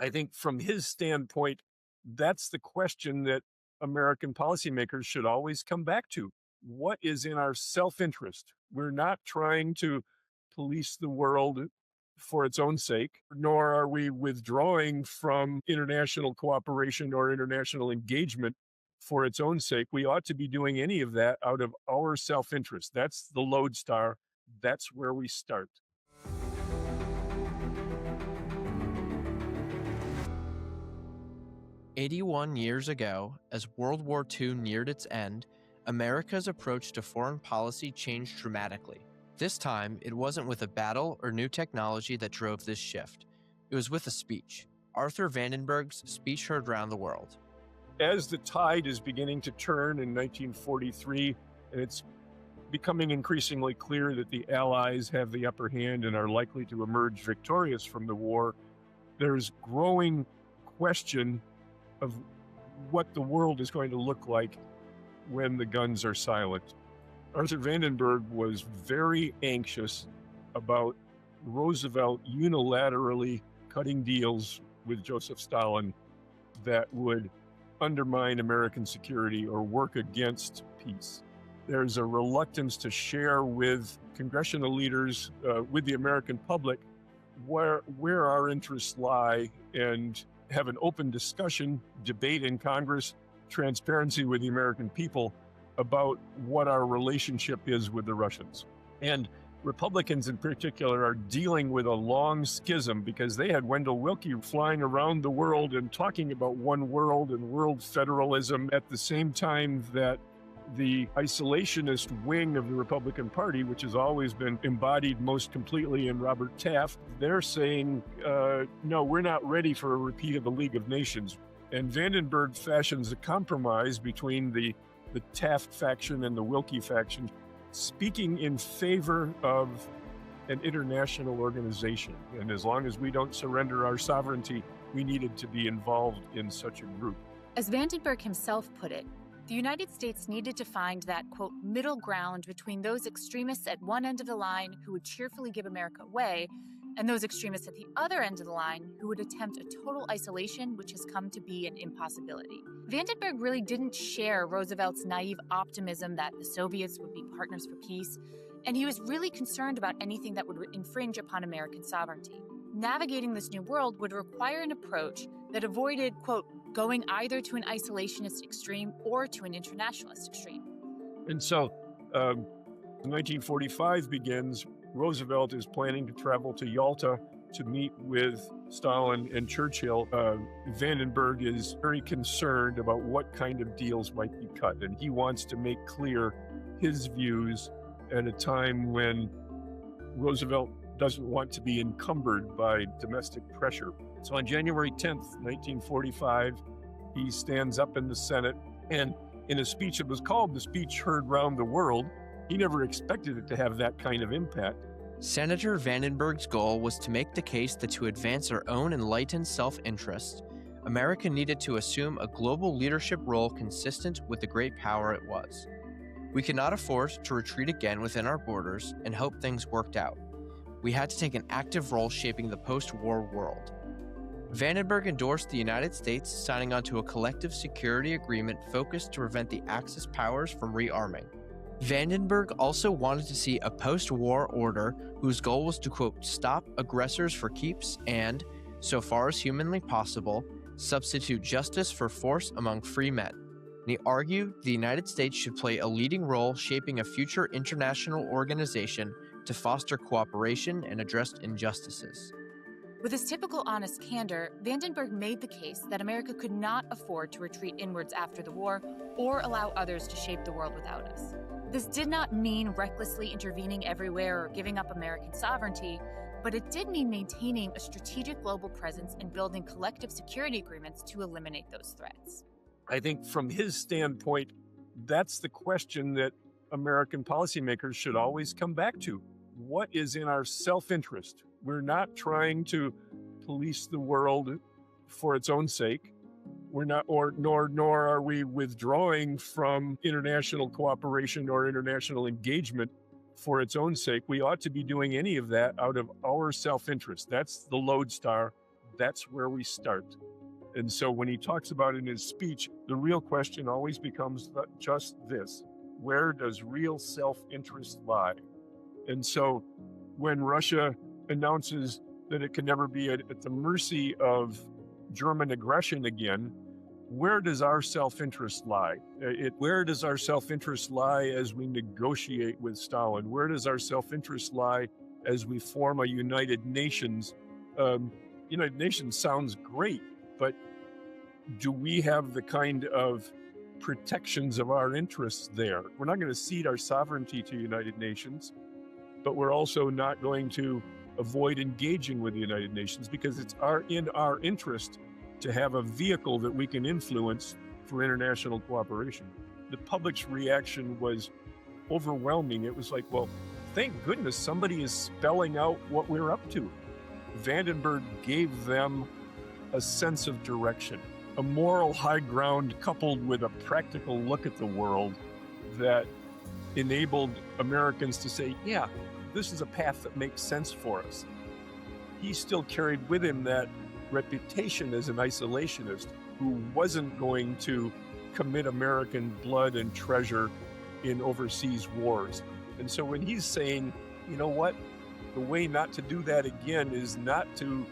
I think from his standpoint, that's the question that American policymakers should always come back to. What is in our self-interest? We're not trying to police the world for its own sake, nor are we withdrawing from international cooperation or international engagement for its own sake. We ought to be doing any of that out of our self-interest. That's the lodestar. That's where we start. "81 years ago, as World War II neared its end, America's approach to foreign policy changed dramatically. This time, it wasn't with a battle or new technology that drove this shift. It was with a speech. Arthur Vandenberg's speech heard round the world. As the tide is beginning to turn in 1943, and it's becoming increasingly clear that the Allies have the upper hand and are likely to emerge victorious from the war, there's growing question of what the world is going to look like when the guns are silent. Arthur Vandenberg was very anxious about Roosevelt unilaterally cutting deals with Joseph Stalin that would undermine American security or work against peace. There's a reluctance to share with congressional leaders, with the American public, where our interests lie, and have an open discussion, debate in Congress, transparency with the American people about what our relationship is with the Russians. And Republicans in particular are dealing with a long schism because they had Wendell Willkie flying around the world and talking about one world and world federalism at the same time that the isolationist wing of the Republican Party, which has always been embodied most completely in Robert Taft, they're saying, no, we're not ready for a repeat of the League of Nations. And Vandenberg fashions a compromise between the Taft faction and the Willkie faction, speaking in favor of an international organization. And as long as we don't surrender our sovereignty, we needed to be involved in such a group. As Vandenberg himself put it, the United States needed to find that, quote, middle ground between those extremists at one end of the line who would cheerfully give America away, and those extremists at the other end of the line who would attempt a total isolation, which has come to be an impossibility. Vandenberg really didn't share Roosevelt's naive optimism that the Soviets would be partners for peace, and he was really concerned about anything that would infringe upon American sovereignty. Navigating this new world would require an approach that avoided, quote, going either to an isolationist extreme or to an internationalist extreme. And so 1945 begins. Roosevelt is planning to travel to Yalta to meet with Stalin and Churchill. Vandenberg is very concerned about what kind of deals might be cut, and he wants to make clear his views at a time when Roosevelt doesn't want to be encumbered by domestic pressure. So on January 10th, 1945, he stands up in the Senate, and in a speech that was called the speech heard round the world, he never expected it to have that kind of impact. Senator Vandenberg's goal was to make the case that to advance our own enlightened self-interest, America needed to assume a global leadership role consistent with the great power it was. We could not afford to retreat again within our borders and hope things worked out. We had to take an active role shaping the post-war world. Vandenberg endorsed the United States signing onto a collective security agreement focused to prevent the Axis powers from rearming. Vandenberg also wanted to see a post-war order whose goal was to, quote, stop aggressors for keeps and, so far as humanly possible, substitute justice for force among free men. And he argued the United States should play a leading role shaping a future international organization to foster cooperation and address injustices. With his typical honest candor, Vandenberg made the case that America could not afford to retreat inwards after the war or allow others to shape the world without us. This did not mean recklessly intervening everywhere or giving up American sovereignty, but it did mean maintaining a strategic global presence and building collective security agreements to eliminate those threats. I think from his standpoint, that's the question that American policymakers should always come back to. What is in our self-interest? We're not trying to police the world for its own sake. We're not, nor are we withdrawing from international cooperation or international engagement for its own sake. We ought to be doing any of that out of our self-interest. That's the lodestar. That's where we start. And so when he talks about it in his speech, the real question always becomes just this: where does real self-interest lie? And so when Russia announces that it can never be at the mercy of German aggression again, where does our self-interest lie? Where does our self-interest lie as we negotiate with Stalin? Where does our self-interest lie as we form a United Nations? United Nations sounds great, but do we have the kind of protections of our interests there? We're not going to cede our sovereignty to United Nations, but we're also not going to avoid engaging with the United Nations because it's in our interest to have a vehicle that we can influence for international cooperation. The public's reaction was overwhelming. It was like, well, thank goodness somebody is spelling out what we're up to. Vandenberg gave them a sense of direction, a moral high ground coupled with a practical look at the world that enabled Americans to say, yeah, this is a path that makes sense for us. He still carried with him that reputation as an isolationist who wasn't going to commit American blood and treasure in overseas wars. And so when he's saying, you know what, the way not to do that again is not to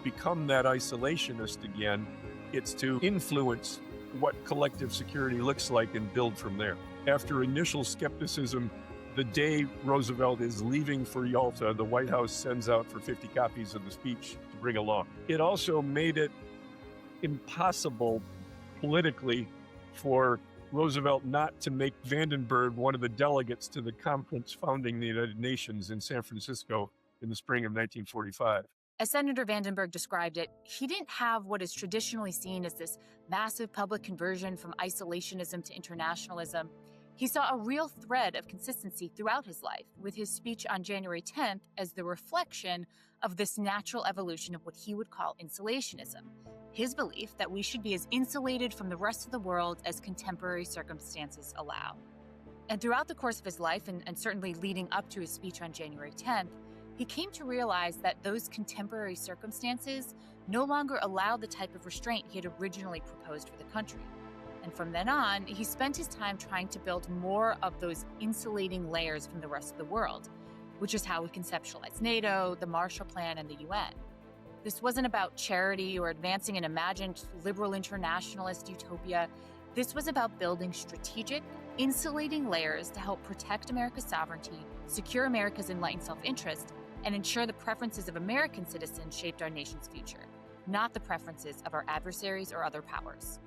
become that isolationist again, it's to influence what collective security looks like and build from there. After initial skepticism, the day Roosevelt is leaving for Yalta, the White House sends out for 50 copies of the speech to bring along. It also made it impossible politically for Roosevelt not to make Vandenberg one of the delegates to the conference founding the United Nations in San Francisco in the spring of 1945. As Senator Vandenberg described it, he didn't have what is traditionally seen as this massive public conversion from isolationism to internationalism. He saw a real thread of consistency throughout his life, with his speech on January 10th as the reflection of this natural evolution of what he would call insulationism, his belief that we should be as insulated from the rest of the world as contemporary circumstances allow. And throughout the course of his life, and certainly leading up to his speech on January 10th, he came to realize that those contemporary circumstances no longer allowed the type of restraint he had originally proposed for the country. And from then on, he spent his time trying to build more of those insulating layers from the rest of the world, which is how we conceptualize NATO, the Marshall Plan, and the UN. This wasn't about charity or advancing an imagined liberal internationalist utopia. This was about building strategic, insulating layers to help protect America's sovereignty, secure America's enlightened self-interest, and ensure the preferences of American citizens shaped our nation's future, not the preferences of our adversaries or other powers.